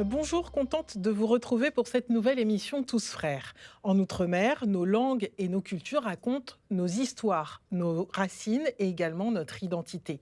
Bonjour, contente de vous retrouver pour cette nouvelle émission Tous Frères. En Outre-mer, nos langues et nos cultures racontent nos histoires, nos racines et également notre identité.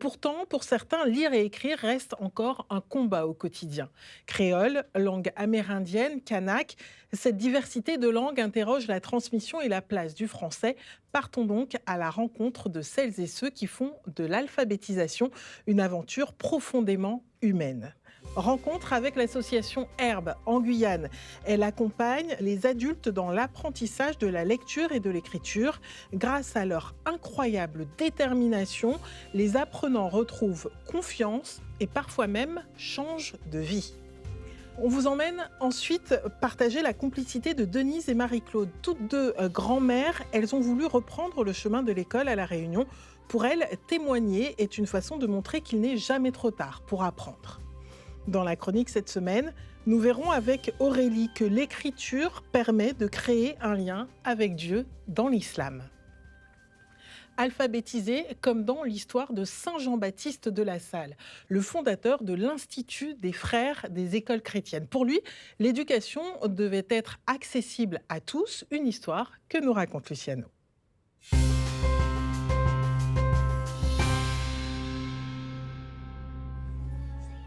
Pourtant, pour certains, lire et écrire reste encore un combat au quotidien. Créole, langue amérindienne, kanak, cette diversité de langues interroge la transmission et la place du français. Partons donc à la rencontre de celles et ceux qui font de l'alphabétisation une aventure profondément humaine. Rencontre avec l'association Herbe en Guyane. Elle accompagne les adultes dans l'apprentissage de la lecture et de l'écriture. Grâce à leur incroyable détermination, les apprenants retrouvent confiance et parfois même changent de vie. On vous emmène ensuite partager la complicité de Denise et Marie-Claude. Toutes deux grand-mères, elles ont voulu reprendre le chemin de l'école à La Réunion. Pour elles, témoigner est une façon de montrer qu'il n'est jamais trop tard pour apprendre. Dans la chronique cette semaine, nous verrons avec Aurélie que l'écriture permet de créer un lien avec Dieu dans l'islam. Alphabétisé comme dans l'histoire de Saint Jean-Baptiste de La Salle, le fondateur de l'Institut des Frères des écoles chrétiennes. Pour lui, l'éducation devait être accessible à tous, une histoire que nous raconte Luciano.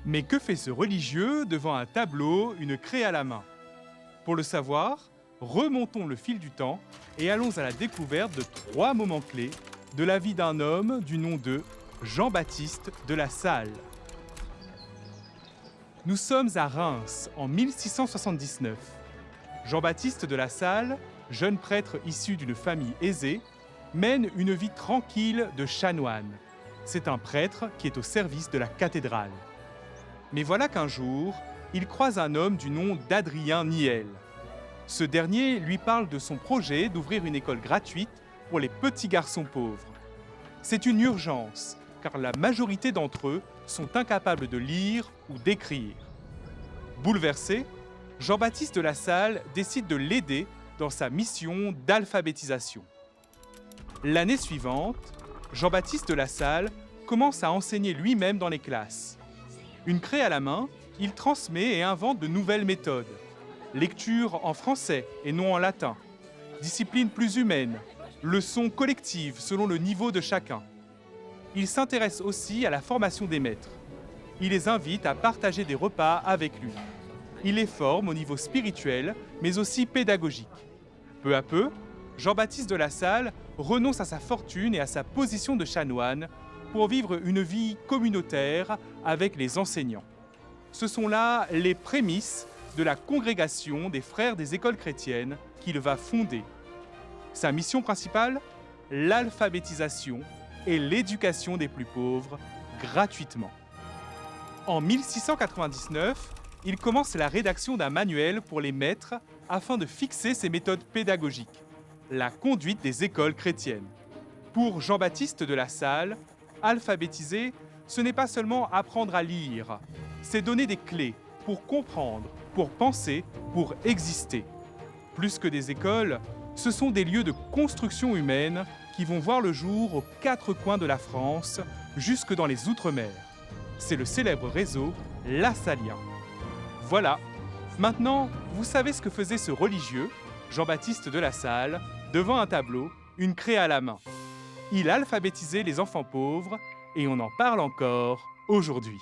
Mais que fait ce religieux devant un tableau, une craie à la main? Pour le savoir, remontons le fil du temps et allons à la découverte de 3 moments clés de la vie d'un homme du nom de Jean-Baptiste de La Salle. Nous sommes à Reims en 1679. Jean-Baptiste de La Salle, jeune prêtre issu d'une famille aisée, mène une vie tranquille de chanoine. C'est un prêtre qui est au service de la cathédrale. Mais voilà qu'un jour, il croise un homme du nom d'Adrien Niel. Ce dernier lui parle de son projet d'ouvrir une école gratuite pour les petits garçons pauvres. C'est une urgence, car la majorité d'entre eux sont incapables de lire ou d'écrire. Bouleversé, Jean-Baptiste de La Salle décide de l'aider dans sa mission d'alphabétisation. L'année suivante, Jean-Baptiste de La Salle commence à enseigner lui-même dans les classes. Une craie à la main, il transmet et invente de nouvelles méthodes. Lecture en français et non en latin. Discipline plus humaine. Leçons collectives selon le niveau de chacun. Il s'intéresse aussi à la formation des maîtres. Il les invite à partager des repas avec lui. Il les forme au niveau spirituel, mais aussi pédagogique. Peu à peu, Jean-Baptiste de La Salle renonce à sa fortune et à sa position de chanoine pour vivre une vie communautaire avec les enseignants. Ce sont là les prémices de la congrégation des frères des écoles chrétiennes qu'il va fonder. Sa mission principale, l'alphabétisation et l'éducation des plus pauvres gratuitement. En 1699, il commence la rédaction d'un manuel pour les maîtres afin de fixer ses méthodes pédagogiques, la conduite des écoles chrétiennes. Pour Jean-Baptiste de La Salle, alphabétiser, ce n'est pas seulement apprendre à lire, c'est donner des clés pour comprendre, pour penser, pour exister. Plus que des écoles, ce sont des lieux de construction humaine qui vont voir le jour aux 4 coins de la France, jusque dans les Outre-mer. C'est le célèbre réseau lassalien. Voilà, maintenant, vous savez ce que faisait ce religieux, Jean-Baptiste de La Salle, devant un tableau, une craie à la main. Il alphabétisait les enfants pauvres et on en parle encore aujourd'hui.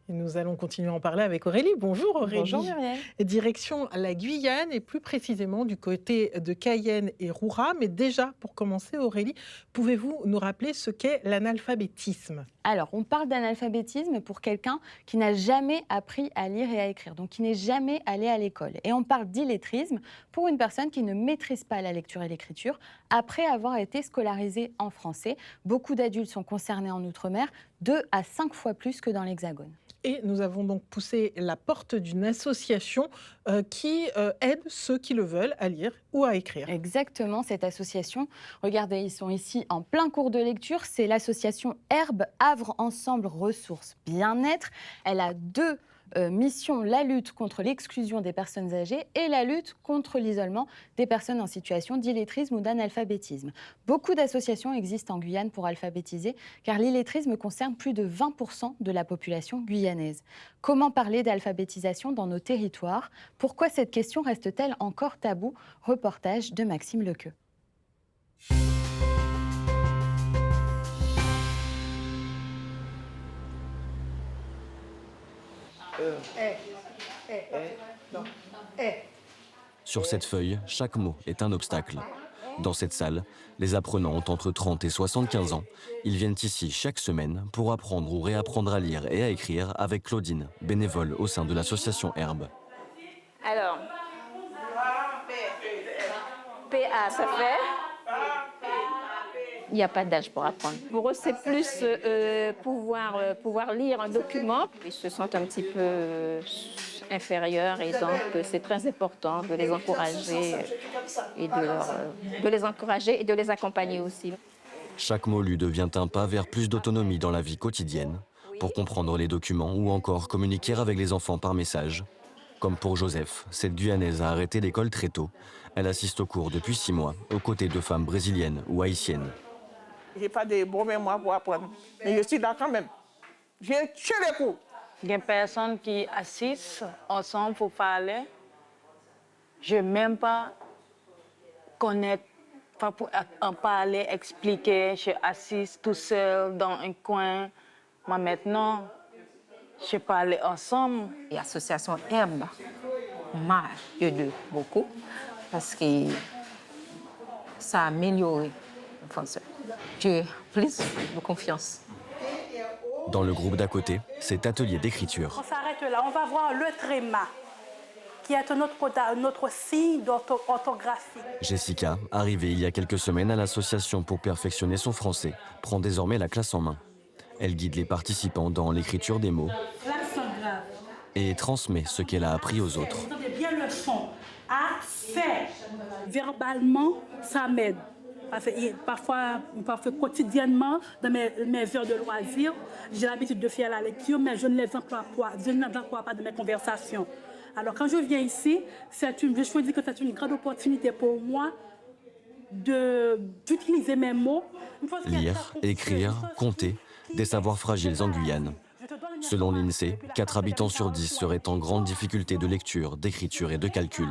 Et nous allons continuer à en parler avec Aurélie. Bonjour Aurélie. Bonjour Muriel. Direction la Guyane et plus précisément du côté de Cayenne et Roura. Mais déjà, pour commencer Aurélie, pouvez-vous nous rappeler ce qu'est l'analphabétisme ? Alors, on parle d'analphabétisme pour quelqu'un qui n'a jamais appris à lire et à écrire, donc qui n'est jamais allé à l'école. Et on parle d'illettrisme pour une personne qui ne maîtrise pas la lecture et l'écriture après avoir été scolarisée en français. Beaucoup d'adultes sont concernés en Outre-mer, 2 à 5 fois plus que dans l'Hexagone. Et nous avons donc poussé la porte d'une association qui aide ceux qui le veulent à lire ou à écrire. Exactement, cette association. Regardez, ils sont ici en plein cours de lecture. C'est l'association Herbe, Havre Ensemble Ressources Bien-être. Elle a 2 mission la lutte contre l'exclusion des personnes âgées et la lutte contre l'isolement des personnes en situation d'illettrisme ou d'analphabétisme. Beaucoup d'associations existent en Guyane pour alphabétiser, car l'illettrisme concerne plus de 20% de la population guyanaise. Comment parler d'alphabétisation dans nos territoires? Pourquoi cette question reste-t-elle encore taboue? Reportage de Maxime Lequeux. Sur cette feuille, chaque mot est un obstacle. Dans cette salle, les apprenants ont entre 30 et 75 ans. Ils viennent ici chaque semaine pour apprendre ou réapprendre à lire et à écrire avec Claudine, bénévole au sein de l'association Herbe. Alors, PA, ça fait? Il n'y a pas d'âge pour apprendre. Pour eux, c'est plus pouvoir lire un document. Ils se sentent un petit peu inférieurs et donc c'est très important de les encourager et de les accompagner aussi. Chaque mot lu devient un pas vers plus d'autonomie dans la vie quotidienne, pour comprendre les documents ou encore communiquer avec les enfants par message. Comme pour Joseph, cette Guyanaise a arrêté l'école très tôt. Elle assiste aux cours depuis 6 mois, aux côtés de femmes brésiliennes ou haïtiennes. J'ai pas de bon mémoire pour apprendre, mais je suis là quand même. J'ai tué les cours. Il y a des personnes qui assistent ensemble pour parler. Je n'ai même pas connaître, pour en parler, expliquer. Je assiste tout seul dans un coin. Mais maintenant, je parle ensemble. L'association Herbe m'a aidé beaucoup parce que ça a amélioré le français. J'ai plus de confiance. Dans le groupe d'à côté, c'est atelier d'écriture. On s'arrête là, on va voir le tréma, qui est notre signe d'orthographie. Jessica, arrivée il y a quelques semaines à l'association pour perfectionner son français, prend désormais la classe en main. Elle guide les participants dans l'écriture des mots et transmet ce qu'elle a appris aux autres. Vous entendez bien le son. A, fait. Verbalement, ça m'aide. Parce que parfois, quotidiennement, dans mes heures de loisirs, j'ai l'habitude de faire la lecture, mais je ne les emploie pas dans mes conversations. Alors, quand je viens ici, je choisis que c'est une grande opportunité pour moi d'utiliser mes mots. Lire, écrire, compter, des savoirs fragiles en Guyane. Selon l'INSEE, 4 habitants sur 10 seraient en grande difficulté de lecture, d'écriture et de calcul.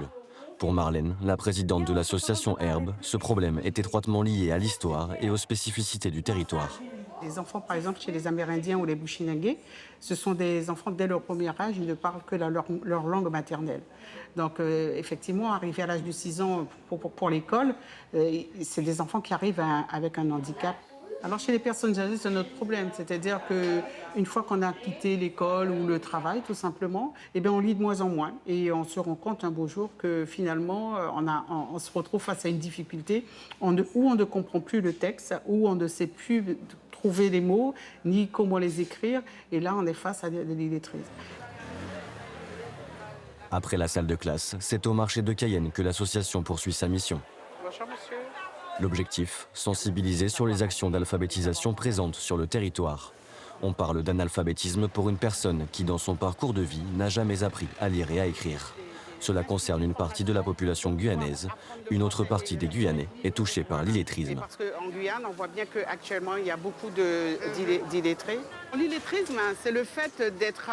Pour Marlène, la présidente de l'association Herbe, ce problème est étroitement lié à l'histoire et aux spécificités du territoire. Les enfants, par exemple, chez les Amérindiens ou les Bushinangés, ce sont des enfants, dès leur premier âge, ils ne parlent que leur langue maternelle. Donc, effectivement, arriver à l'âge de 6 ans pour l'école, c'est des enfants qui arrivent avec un handicap. Alors, chez les personnes âgées, c'est notre problème. C'est-à-dire qu'une fois qu'on a quitté l'école ou le travail, tout simplement, eh bien, on lit de moins en moins. Et on se rend compte un beau jour que finalement, on se retrouve face à une difficulté où on ne comprend plus le texte, où on ne sait plus trouver les mots, ni comment les écrire. Et là, on est face à l'illettrisme. Après la salle de classe, c'est au marché de Cayenne que l'association poursuit sa mission. Bonjour, monsieur. L'objectif, sensibiliser sur les actions d'alphabétisation présentes sur le territoire. On parle d'analphabétisme pour une personne qui, dans son parcours de vie, n'a jamais appris à lire et à écrire. Cela concerne une partie de la population guyanaise. Une autre partie des Guyanais est touchée par l'illettrisme. Parce qu'en Guyane, on voit bien qu'actuellement, il y a beaucoup d'illettrés. L'illettrisme, c'est le fait d'être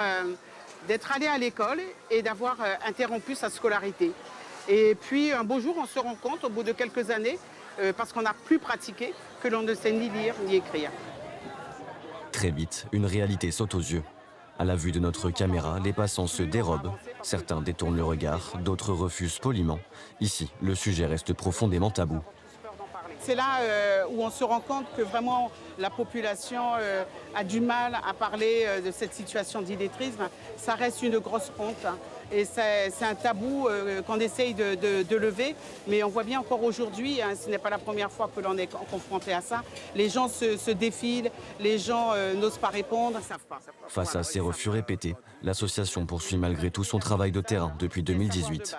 allé à l'école et d'avoir interrompu sa scolarité. Et puis, un beau jour, on se rend compte, au bout de quelques années, parce qu'on n'a plus pratiqué, que l'on ne sait ni lire ni écrire. Très vite, une réalité saute aux yeux. À la vue de notre caméra, les passants se dérobent. Certains détournent le regard, d'autres refusent poliment. Ici, le sujet reste profondément tabou. C'est là où on se rend compte que vraiment la population a du mal à parler de cette situation d'illettrisme. Ça reste une grosse honte. Et c'est un tabou qu'on essaye de lever. Mais on voit bien encore aujourd'hui, ce n'est pas la première fois que l'on est confronté à ça. Les gens se défilent, les gens n'osent pas répondre. Face à ces refus répétés, l'association poursuit malgré tout son travail de terrain depuis 2018.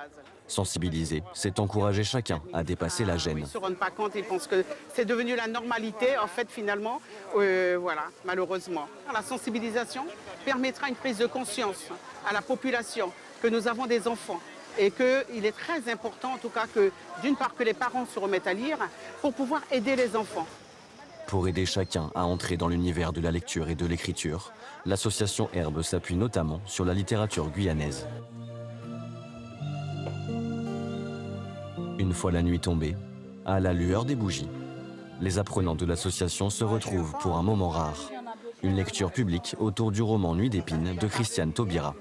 Sensibiliser, c'est encourager chacun à dépasser la gêne. Ils ne se rendent pas compte, ils pensent que c'est devenu la normalité, en fait, finalement, voilà, malheureusement. La sensibilisation permettra une prise de conscience à la population que nous avons des enfants et qu'il est très important, en tout cas, que d'une part, que les parents se remettent à lire pour pouvoir aider les enfants. Pour aider chacun à entrer dans l'univers de la lecture et de l'écriture, l'association Herbe s'appuie notamment sur la littérature guyanaise. Une fois la nuit tombée, à la lueur des bougies, les apprenants de l'association se retrouvent pour un moment rare. Une lecture publique autour du roman Nuit d'épines de Christiane Taubira.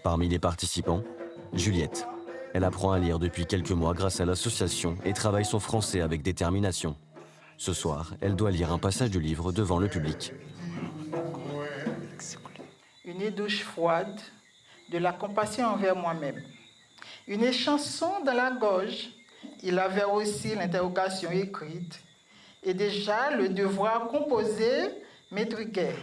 Parmi les participants, Juliette. Elle apprend à lire depuis quelques mois grâce à l'association et travaille son français avec détermination. Ce soir, elle doit lire un passage du livre devant le public. Une douche froide, de la compassion envers moi-même. Une chanson dans la gorge, il avait aussi l'interrogation écrite. Et déjà, le devoir composé m'intriguait.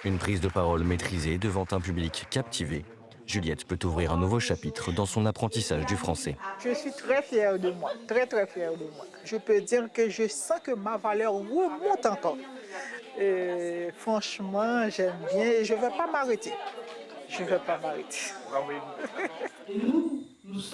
Une prise de parole maîtrisée devant un public captivé. Juliette peut ouvrir un nouveau chapitre dans son apprentissage du français. Je suis très fière de moi, très très fière de moi. Je peux dire que je sens que ma valeur remonte encore. Et franchement, j'aime bien et je ne vais pas m'arrêter. Je ne vais pas m'arrêter.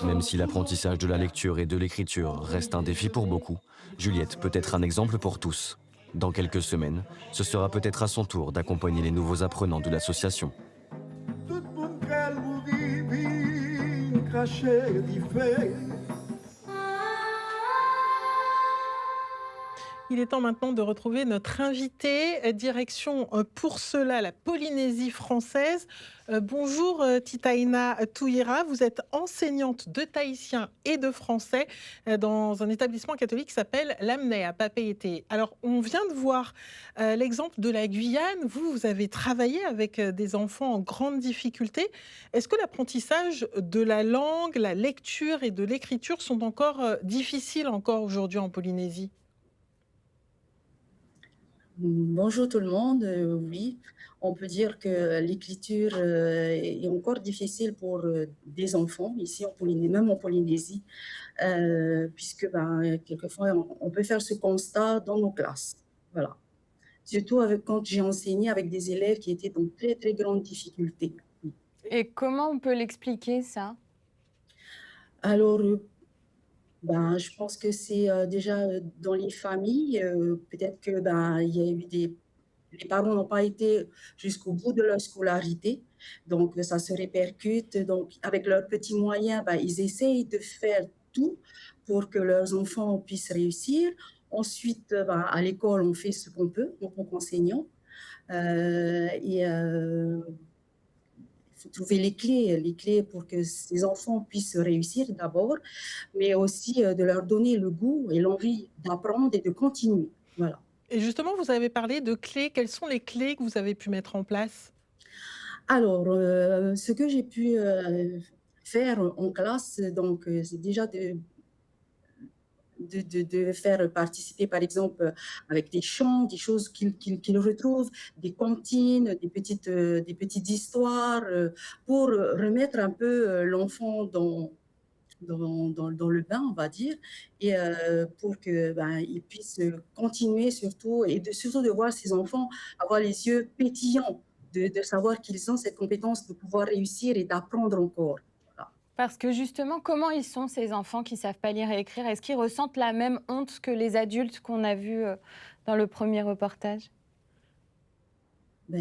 Même si l'apprentissage de la lecture et de l'écriture reste un défi pour beaucoup, Juliette peut être un exemple pour tous. Dans quelques semaines, ce sera peut-être à son tour d'accompagner les nouveaux apprenants de l'association. Il est temps maintenant de retrouver notre invité, direction pour cela la Polynésie française. Bonjour Titaina Touira, vous êtes enseignante de tahitien et de français dans un établissement catholique qui s'appelle l'Amney à Papeete. Alors on vient de voir l'exemple de la Guyane, vous avez travaillé avec des enfants en grande difficulté. Est-ce que l'apprentissage de la langue, la lecture et de l'écriture sont encore difficiles aujourd'hui en Polynésie ? Bonjour tout le monde, oui, on peut dire que l'écriture est encore difficile pour des enfants ici en Polynésie, même en Polynésie, puisque quelquefois on peut faire ce constat dans nos classes, voilà. Surtout quand j'ai enseigné avec des élèves qui étaient dans très très grandes difficultés. Et comment on peut l'expliquer ça? Alors, je pense que c'est déjà dans les familles, peut-être que il y a eu les parents n'ont pas été jusqu'au bout de leur scolarité, donc ça se répercute. Donc avec leurs petits moyens, ils essayent de faire tout pour que leurs enfants puissent réussir. Ensuite, à l'école, on fait ce qu'on peut en tant qu'enseignant. Il faut trouver les clés pour que ces enfants puissent réussir d'abord, mais aussi de leur donner le goût et l'envie d'apprendre et de continuer. Voilà. Et justement, vous avez parlé de clés. Quelles sont les clés que vous avez pu mettre en place? Alors, ce que j'ai pu faire en classe, donc, c'est déjà de faire participer, par exemple, avec des chants, des choses qu'ils retrouvent, des comptines, des petites histoires, pour remettre un peu l'enfant dans le bain, on va dire, et pour qu'il puisse continuer surtout, et surtout de voir ses enfants avoir les yeux pétillants, de savoir qu'ils ont cette compétence de pouvoir réussir et d'apprendre encore. Parce que justement, comment ils sont ces enfants qui ne savent pas lire et écrire? Est-ce qu'ils ressentent la même honte que les adultes qu'on a vus dans le premier reportage?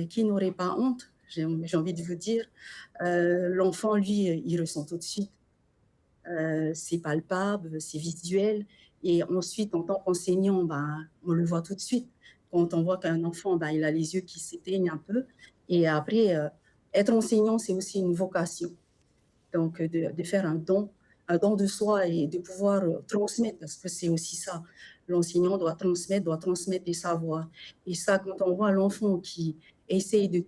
Qui n'aurait pas honte, j'ai envie de vous dire. L'enfant, lui, il ressent tout de suite. C'est palpable, c'est visuel. Et ensuite, en tant qu'enseignant, on le voit tout de suite. Quand on voit qu'un enfant, il a les yeux qui s'éteignent un peu. Et après, être enseignant, c'est aussi une vocation. Donc, de faire un don de soi et de pouvoir transmettre, parce que c'est aussi ça. L'enseignant doit transmettre des savoirs. Et ça, quand on voit l'enfant qui essaye de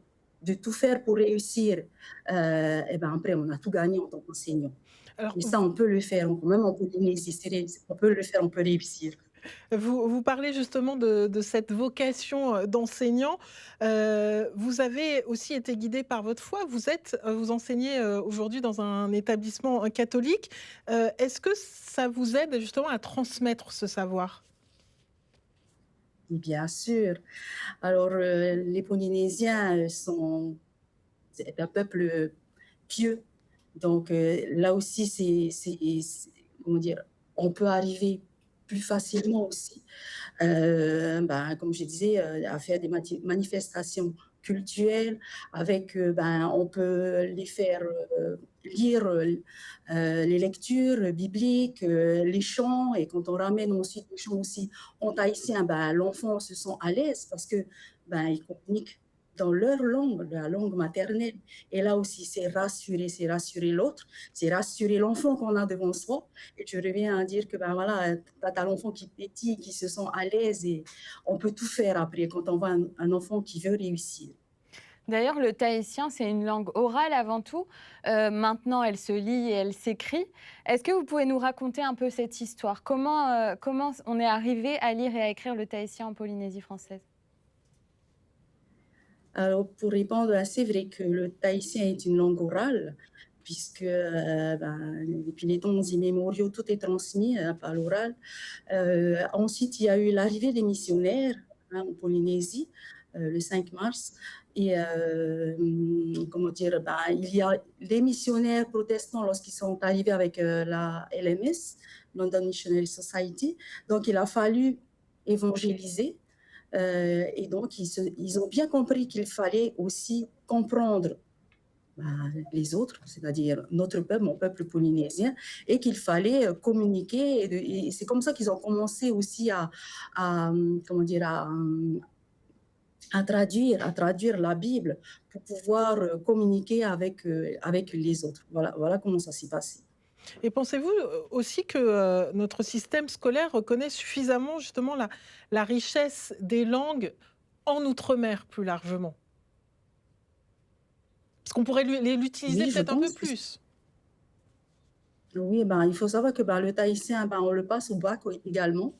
tout faire pour réussir, après, on a tout gagné en tant qu'enseignant. Et ça, on peut le faire, même en Polynésie, on peut le faire, on peut réussir. Vous parlez justement de cette vocation d'enseignant. Vous avez aussi été guidé par votre foi. Vous enseignez aujourd'hui dans un établissement catholique. Est-ce que ça vous aide justement à transmettre ce savoir? Bien sûr. Alors, les Polynésiens c'est un peuple pieux. Donc, là aussi, comment dire, on peut arriver plus facilement aussi, comme je disais, à faire des manifestations culturelles on peut les faire lire les lectures bibliques, les chants, et quand on ramène ensuite les chants aussi en tahitien, l'enfant se sent à l'aise parce que ils communiquent dans leur langue, la langue maternelle. Et là aussi, c'est rassurer l'autre, c'est rassurer l'enfant qu'on a devant soi. Et je reviens à dire que voilà, t'as l'enfant qui pétille, qui se sent à l'aise, et on peut tout faire après quand on voit un enfant qui veut réussir. D'ailleurs, le tahitien, c'est une langue orale avant tout. Maintenant, elle se lit et elle s'écrit. Est-ce que vous pouvez nous raconter un peu cette histoire? Comment on est arrivé à lire et à écrire le tahitien en Polynésie française? Alors, pour répondre, c'est vrai que le tahitien est une langue orale, puisque depuis les temps immémoriaux, tout est transmis par l'oral. Ensuite, il y a eu l'arrivée des missionnaires en Polynésie, le 5 mars. Et il y a les missionnaires protestants lorsqu'ils sont arrivés avec la LMS, London Missionary Society. Donc, il a fallu évangéliser. Et donc, ils ont bien compris qu'il fallait aussi comprendre les autres, c'est-à-dire notre peuple, mon peuple polynésien, et qu'il fallait communiquer. Et c'est comme ça qu'ils ont commencé aussi à traduire la Bible pour pouvoir communiquer avec les autres. Voilà comment ça s'est passé. Et pensez-vous aussi que notre système scolaire reconnaît suffisamment justement la richesse des langues en Outre-mer plus largement? Parce qu'on pourrait l'utiliser peut-être un peu plus. Oui, il faut savoir que le tahitien, on le passe au bac également.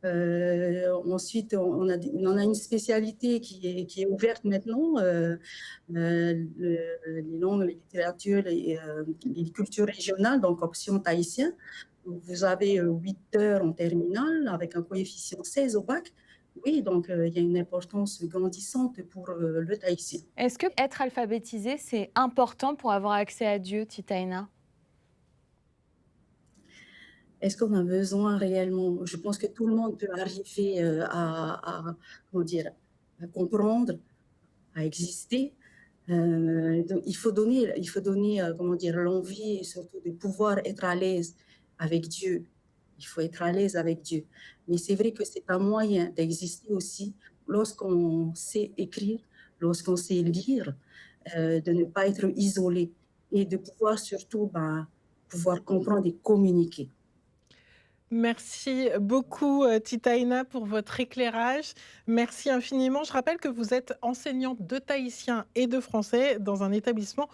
Ensuite, on a une spécialité qui est ouverte maintenant, les langues, les littératures, les cultures régionales, donc option tahitien. Vous avez 8 heures en terminale avec un coefficient 16 au bac. Oui, donc il y a une importance grandissante pour le tahitien. Est-ce que être alphabétisé, c'est important pour avoir accès à Dieu, Titaina? Est-ce qu'on a besoin réellement? Je pense que tout le monde peut arriver à comprendre, à exister. Donc il faut donner l'envie, et surtout de pouvoir être à l'aise avec Dieu. Il faut être à l'aise avec Dieu. Mais c'est vrai que c'est un moyen d'exister aussi lorsqu'on sait écrire, lorsqu'on sait lire, de ne pas être isolé et de pouvoir surtout pouvoir comprendre et communiquer. Merci beaucoup Titaina pour votre éclairage. Merci infiniment. Je rappelle que vous êtes enseignante de tahitien et de français dans un établissement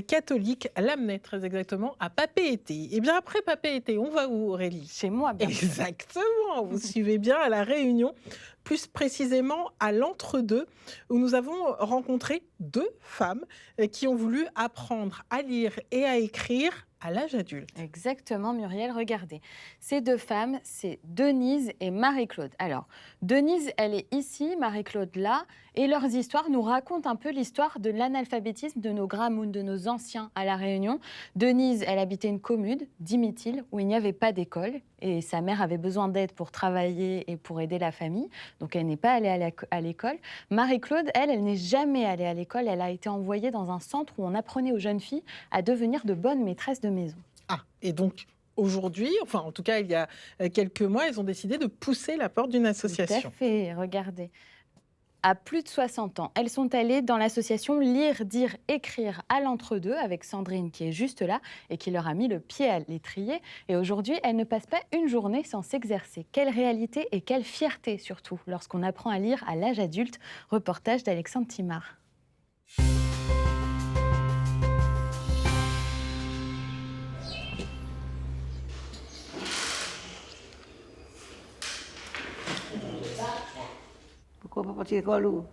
catholique, Lamennais très exactement, à Papeete. Et bien après Papeete, on va où, Aurélie? Chez moi, bien sûr. Exactement, vous suivez bien, à La Réunion, plus précisément à l'Entre-deux, où nous avons rencontré 2 femmes qui ont voulu apprendre à lire et à écrire à l'âge adulte. Exactement, Muriel, regardez. Ces 2 femmes, c'est Denise et Marie-Claude. Alors, Denise, elle est ici, Marie-Claude là, et leurs histoires nous racontent un peu l'histoire de l'analphabétisme de nos Gramounes, de nos anciens à La Réunion. Denise, elle habitait une commune, Dimitil, où il n'y avait pas d'école, et sa mère avait besoin d'aide pour travailler et pour aider la famille, donc elle n'est pas allée à l'école. Marie-Claude, elle n'est jamais allée à l'école, elle a été envoyée dans un centre où on apprenait aux jeunes filles à devenir de bonnes maîtresses de maison. Ah, et donc aujourd'hui, enfin en tout cas il y a quelques mois, ils ont décidé de pousser la porte d'une association. Tout à fait, regardez. À plus de 60 ans, elles sont allées dans l'association Lire, Dire, Écrire à l'Entre-deux avec Sandrine qui est juste là et qui leur a mis le pied à l'étrier. Et aujourd'hui, elles ne passent pas une journée sans s'exercer. Quelle réalité et quelle fierté surtout lorsqu'on apprend à lire à l'âge adulte. Reportage d'Alexandre Timard. Pourquoi pas partir à l'école ou?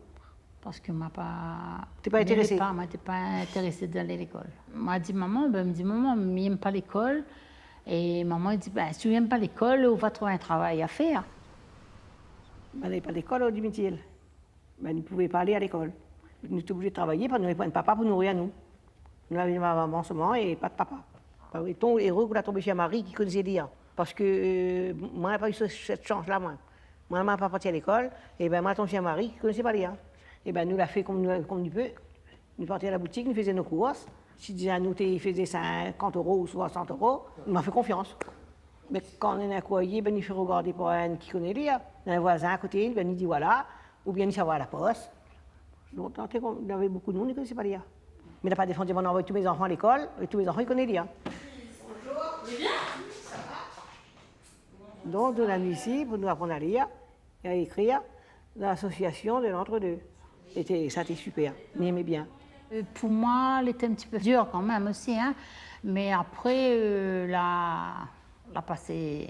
Parce que moi pas. T'es pas intéressée? Moi, t'es pas intéressée d'aller à l'école. Moi, dit maman, ben, me dit maman, je n'aime pas l'école. Et maman elle dit, ben, si tu n'aimes pas l'école, on va trouver un travail à faire. Ben, n'allez pas à l'école, dit Mithil. Ben, ne pouvait pas aller à l'école. Nous étions obligés de travailler parce qu'on n'avait pas de papa pour nourrir nous. Nous avions ma maman seulement et pas de papa. Et ton héros qu'on a tombé chez Marie qui connaissait lire. Parce que moi, je n'ai pas eu cette chance-là, moi. Moi, je n'ai pas parti à l'école, et ben moi, tombé chez Marie qui ne connaissait pas lire. Et ben nous l'a fait comme nous peut. Nous partions à la boutique, nous faisions nos courses. Si disait à nous, il faisait 50 € ou 60 €, il m'a fait confiance. Mais quand on est à courrier, ben, il fait regarder pour un qui connaît lire. Un voisin à côté, ben, il dit voilà, ou bien il s'en va à la poste. Donc, il y avait beaucoup de monde qui ne connaissait pas lire. Mais il n'a pas défendu, on a envoyé tous mes enfants à l'école, et tous mes enfants, ils connaissent lire. Donc, on a venu ici pour nous apprendre à lire et à écrire dans l'association de l'entre-deux. Ça a été super, on aimait bien. Pour moi, elle était un petit peu dure quand même aussi, hein. Mais après, la passé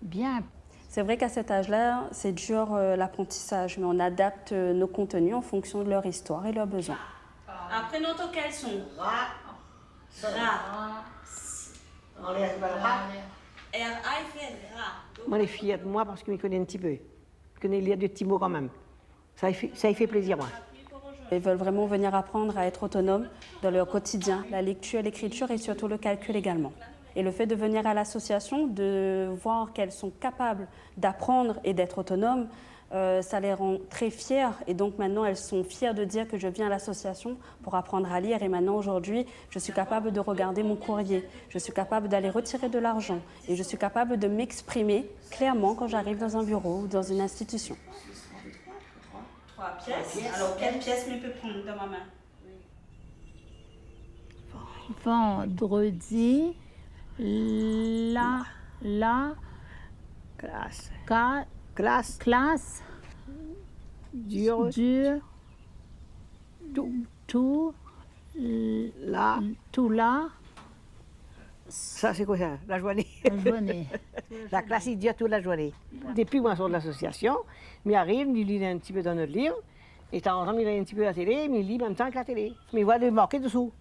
bien. C'est vrai qu'à cet âge-là, c'est dur l'apprentissage, mais on adapte nos contenus en fonction de leur histoire et leurs besoins. Après, notre quels sont? Moi, les filles de moi, parce qu'ils me connaissent un petit peu. Ils connaissent lire de petits mots quand même. Ça y fait plaisir, moi. Ils veulent vraiment venir apprendre à être autonomes dans leur quotidien, la lecture, l'écriture et surtout le calcul également. Et le fait de venir à l'association, de voir qu'elles sont capables d'apprendre et d'être autonomes, ça les rend très fières. Et donc maintenant, elles sont fières de dire que je viens à l'association pour apprendre à lire. Et maintenant, aujourd'hui, je suis capable de regarder mon courrier. Je suis capable d'aller retirer de l'argent. Et je suis capable de m'exprimer clairement quand j'arrive dans un bureau ou dans une institution. 3 pièces. Alors, quelle pièce me peut prendre dans ma main? Vendredi, classe, dur, tout, là. Ça, c'est quoi ça? La journée. La journée. La classe, il dit toute la journée. Depuis moi, je sors de l'association, mais il arrive, il lit un petit peu dans notre livre, et de temps en temps, il lit un petit peu la télé, mais il lit en même temps que la télé. Mais il voit le marquer dessous.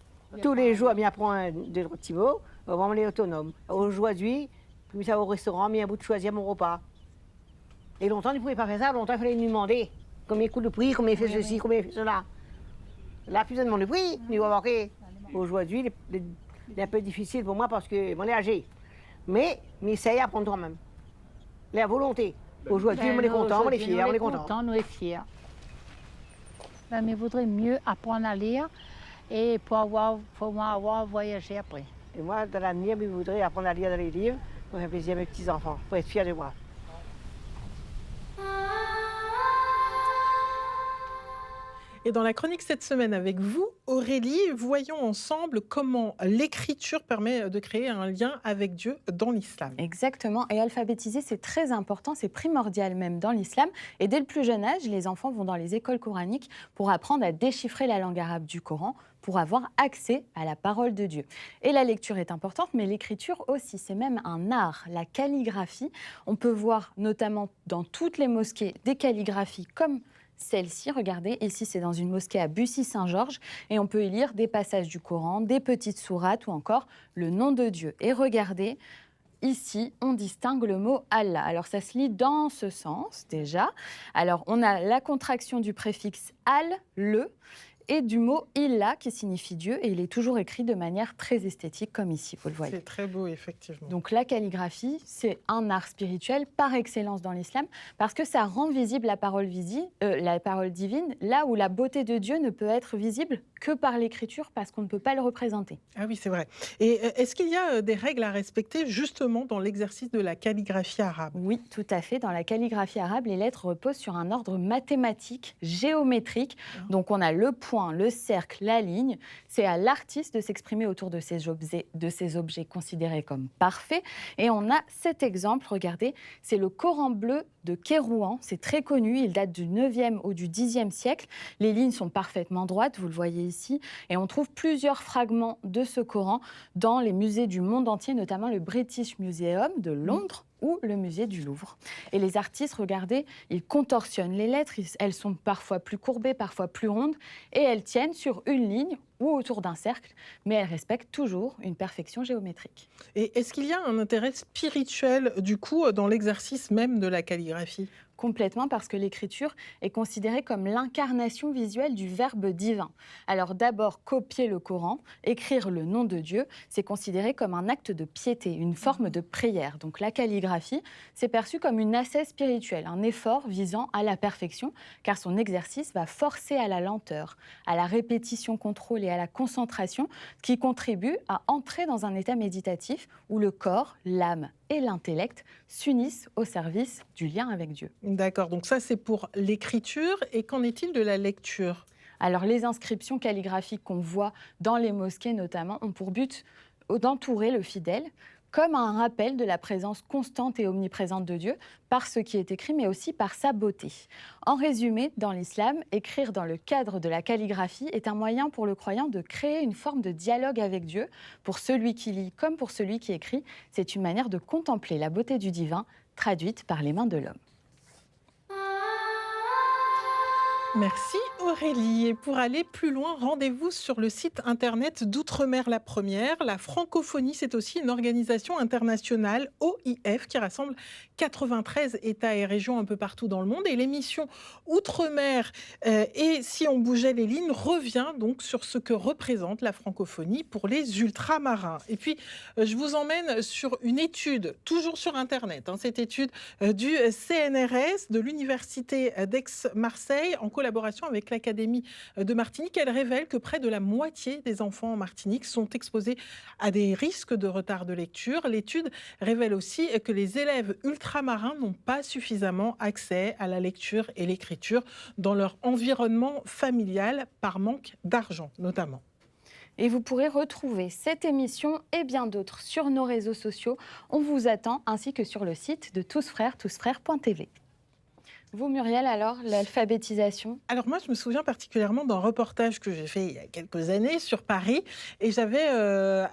Tous les jours, il apprend des petits mots, on est autonome. Aujourd'hui, puis ça au restaurant, mais à bout de choisir mon repas. Et longtemps, il ne pouvait pas faire ça, longtemps, il fallait lui demander combien il coûte le prix, combien il fait ceci, combien il fait cela. Là, plus de demander le prix, il va marquer. Aujourd'hui, il est un peu difficile pour moi parce que on est âgé. Mais essaye à apprendre quand même. La volonté. Aujourd'hui, on est content, on est fiers, on est content. Nous sommes fiers. Ben, mais il vaudrait mieux apprendre à lire et pour avoir voyagé après. Et moi, dans l'avenir, je voudrais apprendre à lire dans les livres pour faire plaisir à mes petits-enfants, pour être fiers de moi. Et dans la chronique cette semaine avec vous, Aurélie, voyons ensemble comment l'écriture permet de créer un lien avec Dieu dans l'islam. Exactement, et alphabétiser, c'est très important, c'est primordial même dans l'islam. Et dès le plus jeune âge, les enfants vont dans les écoles coraniques pour apprendre à déchiffrer la langue arabe du Coran, pour avoir accès à la parole de Dieu. Et la lecture est importante, mais l'écriture aussi, c'est même un art, la calligraphie. On peut voir notamment dans toutes les mosquées des calligraphies comme celle-ci, regardez, ici c'est dans une mosquée à Bussy-Saint-Georges et on peut y lire des passages du Coran, des petites sourates ou encore le nom de Dieu. Et regardez, ici on distingue le mot Allah. Alors ça se lit dans ce sens déjà. Alors on a la contraction du préfixe al, le, et du mot Illah qui signifie Dieu et il est toujours écrit de manière très esthétique comme ici, vous le voyez. C'est très beau, effectivement. Donc la calligraphie, c'est un art spirituel par excellence dans l'islam parce que ça rend visible la parole divine là où la beauté de Dieu ne peut être visible que par l'écriture parce qu'on ne peut pas le représenter. Ah oui, c'est vrai. Et est-ce qu'il y a des règles à respecter justement dans l'exercice de la calligraphie arabe? Oui, tout à fait. Dans la calligraphie arabe, les lettres reposent sur un ordre mathématique, géométrique. Donc on a le point, le cercle, la ligne. C'est à l'artiste de s'exprimer autour de ces objets considérés comme parfaits. Et on a cet exemple, regardez, c'est le Coran bleu de Kérouan. C'est très connu, il date du 9e ou du 10e siècle. Les lignes sont parfaitement droites, vous le voyez ici. Et on trouve plusieurs fragments de ce Coran dans les musées du monde entier, notamment le British Museum de Londres, ou le musée du Louvre. Et les artistes, regardez, ils contorsionnent les lettres, elles sont parfois plus courbées, parfois plus rondes, et elles tiennent sur une ligne ou autour d'un cercle, mais elles respectent toujours une perfection géométrique. Et est-ce qu'il y a un intérêt spirituel, du coup, dans l'exercice même de la calligraphie ? Complètement, parce que l'écriture est considérée comme l'incarnation visuelle du Verbe divin. Alors d'abord, copier le Coran, écrire le nom de Dieu, c'est considéré comme un acte de piété, une forme de prière. Donc la calligraphie, c'est perçu comme une ascèse spirituelle, un effort visant à la perfection, car son exercice va forcer à la lenteur, à la répétition contrôlée, à la concentration, qui contribue à entrer dans un état méditatif où le corps, l'âme et l'intellect s'unissent au service du lien avec Dieu. D'accord, donc ça c'est pour l'écriture. Et qu'en est-il de la lecture ? Alors les inscriptions calligraphiques qu'on voit dans les mosquées notamment ont pour but d'entourer le fidèle comme un rappel de la présence constante et omniprésente de Dieu par ce qui est écrit, mais aussi par sa beauté. En résumé, dans l'islam, écrire dans le cadre de la calligraphie est un moyen pour le croyant de créer une forme de dialogue avec Dieu. Pour celui qui lit comme pour celui qui écrit, c'est une manière de contempler la beauté du divin traduite par les mains de l'homme. Merci Aurélie. Et pour aller plus loin, rendez-vous sur le site internet d'Outre-mer la Première. La francophonie, c'est aussi une organisation internationale, OIF, qui rassemble 93 États et régions un peu partout dans le monde. Et l'émission Outre-mer et Si on bougeait les lignes revient donc sur ce que représente la francophonie pour les ultramarins. Et puis, je vous emmène sur une étude, toujours sur internet, cette étude du CNRS, de l'Université d'Aix-Marseille, en collaboration avec l'Académie de Martinique. Elle révèle que près de la moitié des enfants en Martinique sont exposés à des risques de retard de lecture. L'étude révèle aussi que les élèves ultramarins n'ont pas suffisamment accès à la lecture et l'écriture dans leur environnement familial par manque d'argent notamment. Et vous pourrez retrouver cette émission et bien d'autres sur nos réseaux sociaux. On vous attend, ainsi que sur le site de Tous Frères, tousfrères.tv. Vous, Muriel, alors, l'alphabétisation ? Alors moi, je me souviens particulièrement d'un reportage que j'ai fait il y a quelques années sur Paris, et j'avais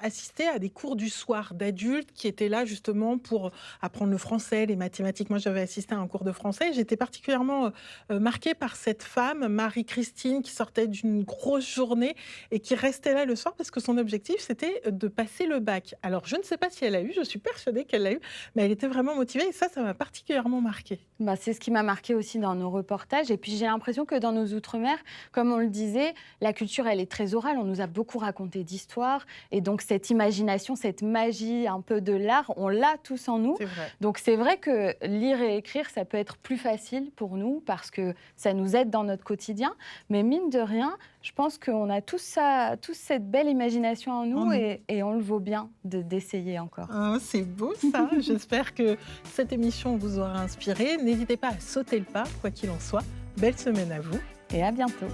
assisté à des cours du soir d'adultes qui étaient là justement pour apprendre le français, les mathématiques. Moi, j'avais assisté à un cours de français. J'étais particulièrement marquée par cette femme, Marie-Christine, qui sortait d'une grosse journée et qui restait là le soir parce que son objectif, c'était de passer le bac. Alors, je ne sais pas si elle a eu, je suis persuadée qu'elle l'a eu, mais elle était vraiment motivée et ça m'a particulièrement marquée. C'est ce qui m'a marqué aussi dans nos reportages. Et puis j'ai l'impression que dans nos Outre-mer, comme on le disait, la culture, elle est très orale. On nous a beaucoup raconté d'histoires. Et donc cette imagination, cette magie un peu de l'art, on l'a tous en nous. C'est vrai. Donc c'est vrai que lire et écrire, ça peut être plus facile pour nous parce que ça nous aide dans notre quotidien. Mais mine de rien, je pense qu'on a tous cette belle imagination en nous et on le vaut bien d'essayer encore. C'est beau ça. J'espère que cette émission vous aura inspiré. N'hésitez pas à sauter le pas, quoi qu'il en soit. Belle semaine à vous. Et à bientôt.